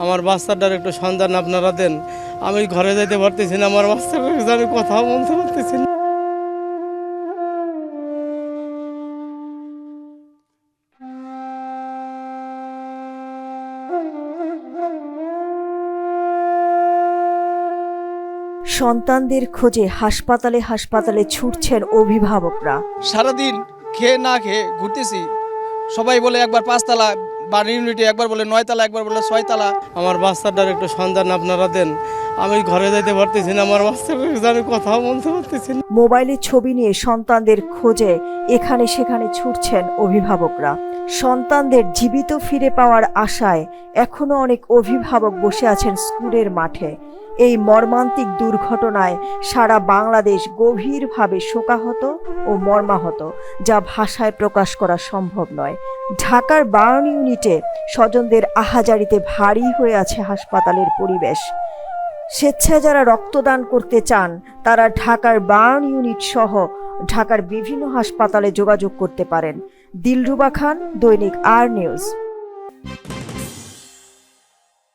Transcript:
আমার বাচ্চাটার একটু সন্ধান আপনারা দেন। আমি ঘরে যেতে পারতেছি না, আমার বাচ্চাটার সাথে আমি কথাও বলতে পারতেছি না। সন্তানদের খোঁজে হাসপাতালে হাসপাতালে ছুটছেন অভিভাবকরা। সারাদিন খেয়ে না খেয়ে ঘুরতেছি। সবাই বলে একবার 5 তালা বাড়ি ইউনিটে, একবার বলে 9 তালা, একবার বলে 6 তালা। আমার বাচ্চাটার একটু সন্ধান আপনারা দেন। আমি ঘরে যেতে পারতেছি না, আমার বাচ্চাটার সাথে আমি কথাও বলতে পারতেছি না। মোবাইলে ছবি নিয়ে সন্তানদের খোঁজে এখানে সেখানে ছুটছেন অভিভাবকরা। সন্তানদের জীবিত ফিরে পাওয়ার আশায় এখনো অনেক অভিভাবক বসে আছেন স্কুলের মাঠে। এই মর্মান্তিক দুর্ঘটনায় সারা বাংলাদেশ গভীরভাবে শোকাহত ও মর্মাহত, যা ভাষায় প্রকাশ করা সম্ভব নয়। ঢাকার বার্ন ইউনিটে স্বজনদের আহাজারিতে ভারী হয়ে আছে হাসপাতালের পরিবেশ। স্বেচ্ছায় যারা রক্তদান করতে চান তারা ঢাকার বার্ন ইউনিট সহ ঢাকার বিভিন্ন হাসপাতালে যোগাযোগ করতে পারেন। দিলরুবা খান, দৈনিক আর নিউজ।